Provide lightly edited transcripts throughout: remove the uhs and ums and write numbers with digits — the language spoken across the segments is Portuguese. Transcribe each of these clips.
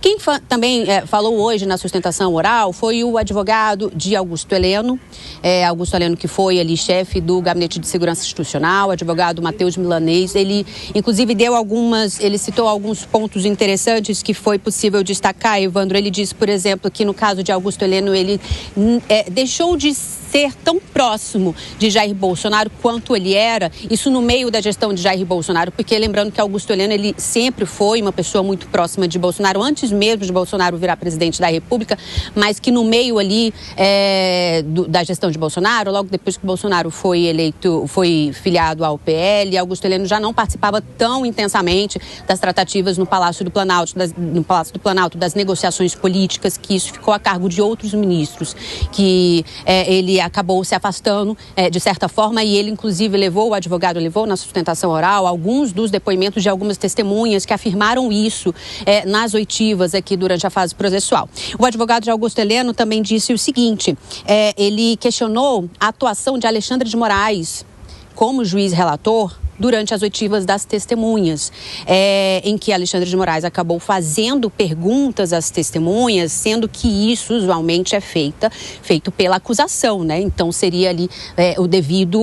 Quem também falou hoje na sustentação oral foi o advogado de Augusto Heleno. Augusto Heleno, que foi ali chefe do Gabinete de Segurança Institucional, o advogado Matheus Milanês. Ele, inclusive, ele citou alguns pontos interessantes que foi possível destacar, Evandro. Ele disse, por exemplo, que no caso de Augusto Heleno, ele deixou de ser tão próximo de Jair Bolsonaro quanto ele era, isso no meio da gestão de Jair Bolsonaro, porque lembrando que Augusto Heleno, ele sempre foi uma pessoa muito próxima de Bolsonaro, antes mesmo de Bolsonaro virar presidente da República, mas que no meio ali da gestão de Bolsonaro, logo depois que Bolsonaro foi filiado ao PL, Augusto Heleno já não participava tão intensamente das tratativas no Palácio do Planalto, das negociações políticas, que isso ficou a cargo de outros ministros, que ele acabou se afastando de certa forma, e ele inclusive o advogado levou na sustentação oral alguns dos depoimentos de algumas testemunhas que afirmaram isso nas oitivas aqui durante a fase processual. O advogado de Augusto Heleno também disse o seguinte, ele questionou a atuação de Alexandre de Moraes como juiz relator durante as oitivas das testemunhas, em que Alexandre de Moraes acabou fazendo perguntas às testemunhas, sendo que isso usualmente é feito pela acusação, né? Então seria ali o devido,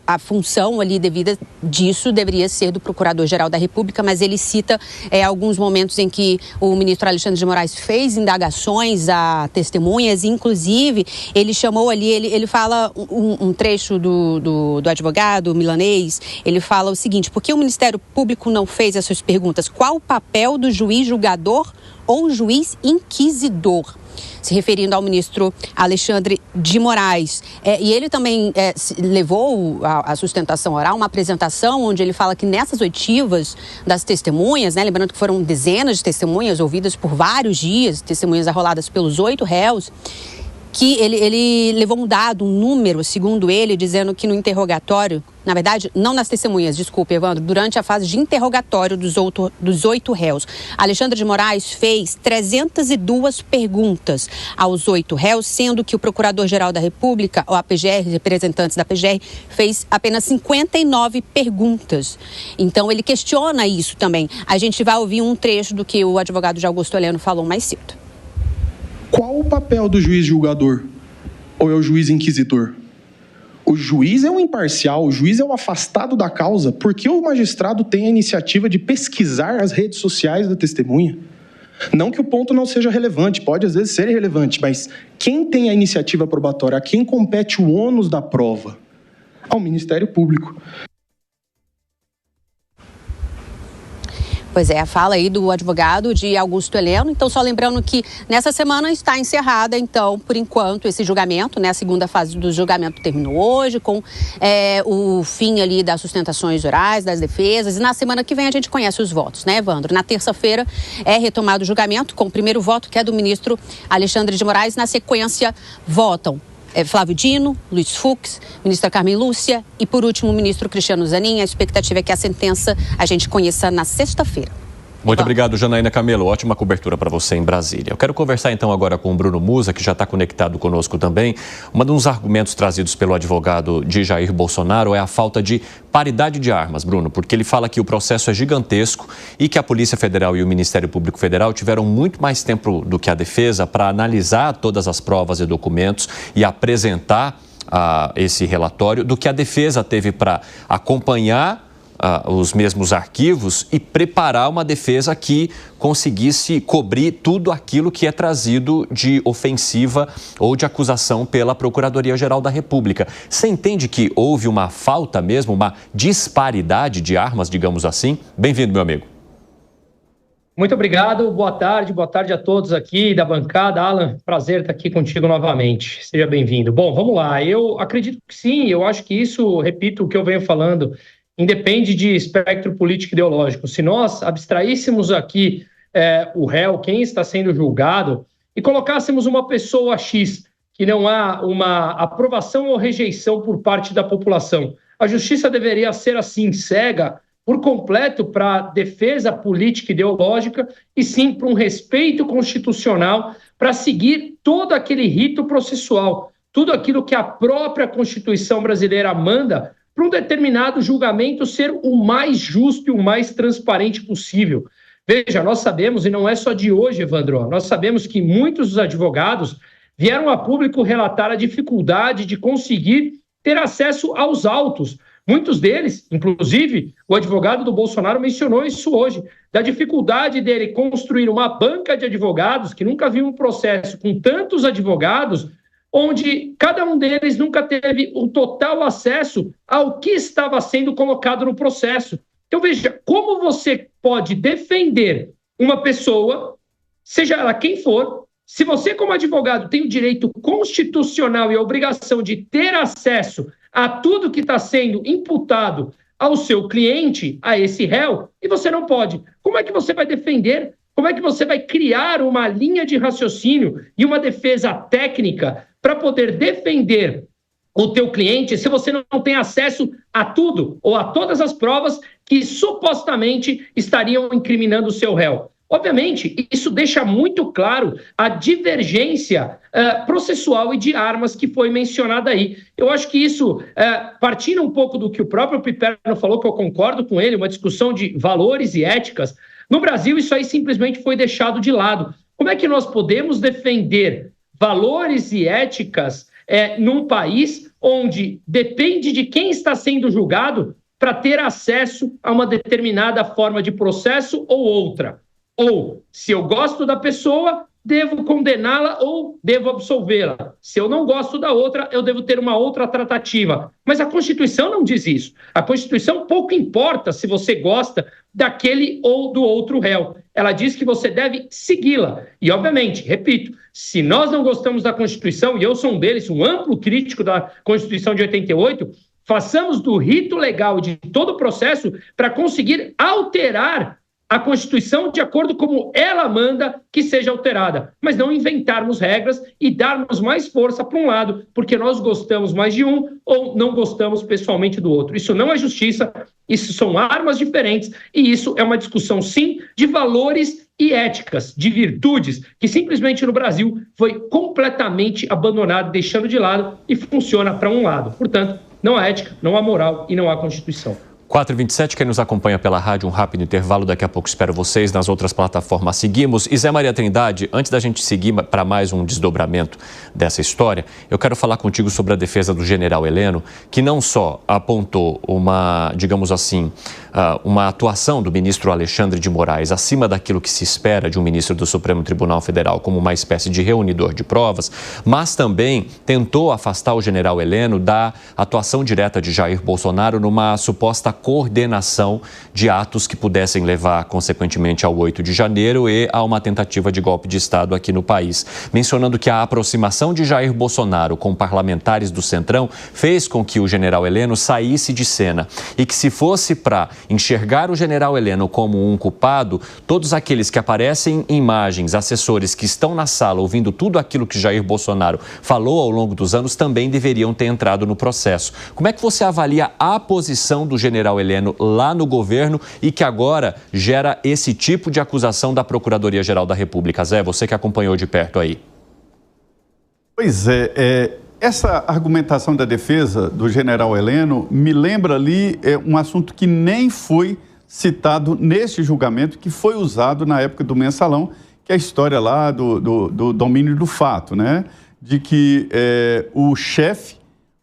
a função ali devida disso deveria ser do Procurador-Geral da República, mas ele cita alguns momentos em que o ministro Alexandre de Moraes fez indagações a testemunhas, inclusive ele chamou ali, ele fala um trecho do advogado Milanês. Ele fala o seguinte: por que o Ministério Público não fez essas perguntas? Qual o papel do juiz julgador ou juiz inquisidor? Se referindo ao ministro Alexandre de Moraes. E ele também levou à sustentação oral uma apresentação onde ele fala que nessas oitivas das testemunhas, né, lembrando que foram dezenas de testemunhas ouvidas por vários dias, testemunhas arroladas pelos 8 réus, que ele levou um número, segundo ele, dizendo que no interrogatório, na verdade, não nas testemunhas, desculpe, Evandro, durante a fase de interrogatório dos 8 réus, Alexandre de Moraes fez 302 perguntas aos 8 réus, sendo que o Procurador-Geral da República, ou a PGR, representantes da PGR, fez apenas 59 perguntas. Então, ele questiona isso também. A gente vai ouvir um trecho do que o advogado de Augusto Heleno falou mais cedo. Qual o papel do juiz julgador? Ou é o juiz inquisidor? O juiz é um imparcial, o juiz é um afastado da causa, porque o magistrado tem a iniciativa de pesquisar as redes sociais da testemunha. Não que o ponto não seja relevante, pode às vezes ser irrelevante, mas quem tem a iniciativa probatória, a quem compete o ônus da prova? Ao Ministério Público. Pois é, a fala aí do advogado de Augusto Heleno. Então, só lembrando que nessa semana está encerrada, então, por enquanto, esse julgamento, né? A segunda fase do julgamento terminou hoje, com o fim ali das sustentações orais, das defesas. E na semana que vem a gente conhece os votos, né, Evandro? Na terça-feira é retomado o julgamento, com o primeiro voto, que é do ministro Alexandre de Moraes. Na sequência, votam Flávio Dino, Luiz Fux, ministra Carmen Lúcia e, por último, o ministro Cristiano Zanin. A expectativa é que a sentença a gente conheça na sexta-feira. Muito obrigado, Janaína Camelo. Ótima cobertura para você em Brasília. Eu quero conversar então agora com o Bruno Musa, que já está conectado conosco também. Um dos argumentos trazidos pelo advogado de Jair Bolsonaro é a falta de paridade de armas, Bruno, porque ele fala que o processo é gigantesco e que a Polícia Federal e o Ministério Público Federal tiveram muito mais tempo do que a defesa para analisar todas as provas e documentos e apresentar esse relatório do que a defesa teve para acompanhar os mesmos arquivos e preparar uma defesa que conseguisse cobrir tudo aquilo que é trazido de ofensiva ou de acusação pela Procuradoria-Geral da República. Você entende que houve uma falta mesmo, uma disparidade de armas, digamos assim? Bem-vindo, meu amigo. Muito obrigado, boa tarde a todos aqui da bancada. Alan, prazer estar aqui contigo novamente, seja bem-vindo. Bom, vamos lá, eu acredito que sim, eu acho que isso, repito o que eu venho falando, independe de espectro político ideológico. Se nós abstraíssemos aqui o réu, quem está sendo julgado, e colocássemos uma pessoa X, que não há uma aprovação ou rejeição por parte da população, a justiça deveria ser assim, cega, por completo para a defesa política e ideológica, e sim para um respeito constitucional, para seguir todo aquele rito processual, tudo aquilo que a própria Constituição brasileira manda para um determinado julgamento ser o mais justo e o mais transparente possível. Veja, nós sabemos, e não é só de hoje, Evandro, nós sabemos que muitos dos advogados vieram a público relatar a dificuldade de conseguir ter acesso aos autos. Muitos deles, inclusive, o advogado do Bolsonaro mencionou isso hoje, da dificuldade dele construir uma banca de advogados, que nunca viu um processo com tantos advogados, onde cada um deles nunca teve o total acesso ao que estava sendo colocado no processo. Então, veja, como você pode defender uma pessoa, seja ela quem for, se você, como advogado, tem o direito constitucional e a obrigação de ter acesso a tudo que está sendo imputado ao seu cliente, a esse réu, e você não pode. Como é que você vai defender? Como é que você vai criar uma linha de raciocínio e uma defesa técnica para poder defender o teu cliente se você não tem acesso a tudo ou a todas as provas que supostamente estariam incriminando o seu réu? Obviamente, isso deixa muito claro a divergência processual e de armas que foi mencionada aí. Eu acho que isso, partindo um pouco do que o próprio Piperno falou, que eu concordo com ele, uma discussão de valores e éticas, no Brasil isso aí simplesmente foi deixado de lado. Como é que nós podemos defender valores e éticas num país onde depende de quem está sendo julgado para ter acesso a uma determinada forma de processo ou outra? Ou, se eu gosto da pessoa, devo condená-la ou devo absolvê-la. Se eu não gosto da outra, eu devo ter uma outra tratativa. Mas a Constituição não diz isso. A Constituição pouco importa se você gosta daquele ou do outro réu. Ela diz que você deve segui-la. E, obviamente, repito, se nós não gostamos da Constituição, e eu sou um deles, um amplo crítico da Constituição de 88, façamos do rito legal de todo o processo para conseguir alterar a Constituição de acordo como ela manda que seja alterada, mas não inventarmos regras e darmos mais força para um lado, porque nós gostamos mais de um ou não gostamos pessoalmente do outro. Isso não é justiça, isso são armas diferentes e isso é uma discussão, sim, de valores e éticas, de virtudes, que simplesmente no Brasil foi completamente abandonado, deixando de lado e funciona para um lado. Portanto, não há ética, não há moral e não há Constituição. 4h27, quem nos acompanha pela rádio, um rápido intervalo, daqui a pouco espero vocês nas outras plataformas. Seguimos. E Zé Maria Trindade, antes da gente seguir para mais um desdobramento dessa história, eu quero falar contigo sobre a defesa do general Heleno, que não só apontou uma, digamos assim, uma atuação do ministro Alexandre de Moraes acima daquilo que se espera de um ministro do Supremo Tribunal Federal como uma espécie de reunidor de provas, mas também tentou afastar o general Heleno da atuação direta de Jair Bolsonaro numa suposta coordenação de atos que pudessem levar, consequentemente, ao 8 de janeiro e a uma tentativa de golpe de Estado aqui no país. Mencionando que a aproximação de Jair Bolsonaro com parlamentares do Centrão fez com que o general Heleno saísse de cena e que, se fosse para enxergar o general Heleno como um culpado, todos aqueles que aparecem em imagens, assessores que estão na sala ouvindo tudo aquilo que Jair Bolsonaro falou ao longo dos anos, também deveriam ter entrado no processo. Como é que você avalia a posição do general Heleno lá no governo e que agora gera esse tipo de acusação da Procuradoria-Geral da República? Zé, você que acompanhou de perto aí. Pois é, essa argumentação da defesa do general Heleno me lembra ali um assunto que nem foi citado neste julgamento, que foi usado na época do Mensalão, que é a história lá do domínio do fato, né? De que o chefe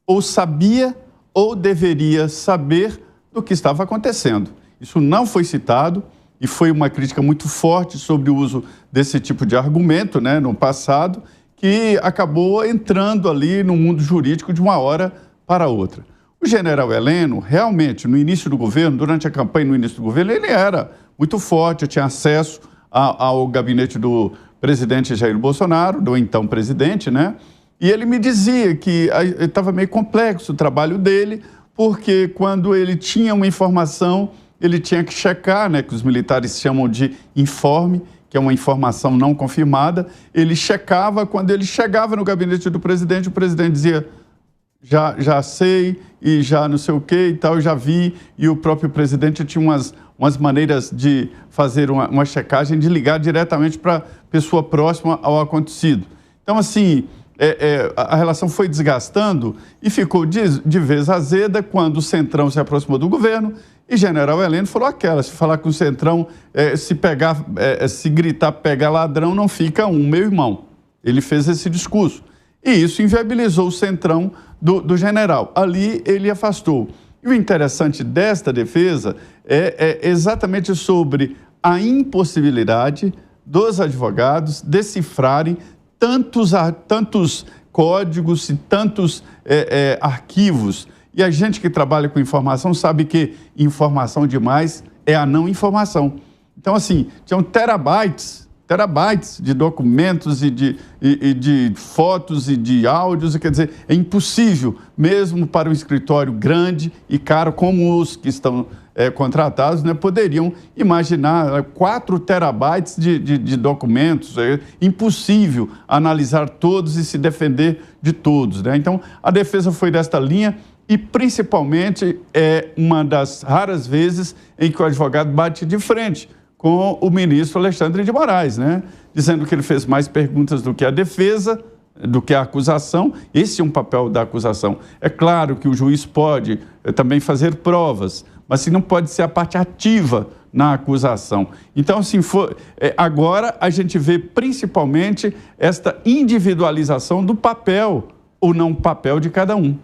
ou sabia ou deveria saber do que estava acontecendo. Isso não foi citado e foi uma crítica muito forte sobre o uso desse tipo de argumento, né, no passado, que acabou entrando ali no mundo jurídico de uma hora para outra. O general Heleno, realmente, no início do governo, durante a campanha no início do governo, ele era muito forte, tinha acesso ao gabinete do presidente Jair Bolsonaro, do então presidente, né? E ele me dizia que estava meio complexo o trabalho dele, porque quando ele tinha uma informação, ele tinha que checar, né, que os militares chamam de informe, que é uma informação não confirmada. Ele checava, quando ele chegava no gabinete do presidente, o presidente dizia, já sei, e já não sei o que e tal, já vi, e o próprio presidente tinha umas maneiras de fazer uma checagem, de ligar diretamente para a pessoa próxima ao acontecido. Então, assim, a relação foi desgastando e ficou de vez azeda quando o Centrão se aproximou do governo E general Heleno falou aquela, se falar com o Centrão, se gritar pegar ladrão, não fica um, meu irmão. Ele fez esse discurso. E isso inviabilizou o Centrão do general. Ali ele afastou. E o interessante desta defesa é exatamente sobre a impossibilidade dos advogados decifrarem tantos códigos e tantos arquivos. E a gente que trabalha com informação sabe que informação demais é a não informação. Então, assim, tinham terabytes de documentos e de fotos e de áudios. Quer dizer, é impossível, mesmo para um escritório grande e caro como os que estão contratados, né, poderiam imaginar 4 terabytes de documentos. É impossível analisar todos e se defender de todos, né? Então, a defesa foi desta linha. E, principalmente, é uma das raras vezes em que o advogado bate de frente com o ministro Alexandre de Moraes, né? Dizendo que ele fez mais perguntas do que a defesa, do que a acusação. Esse é um papel da acusação. É claro que o juiz pode também fazer provas, mas não pode ser a parte ativa na acusação. Então, assim, agora a gente vê principalmente esta individualização do papel ou não papel de cada um.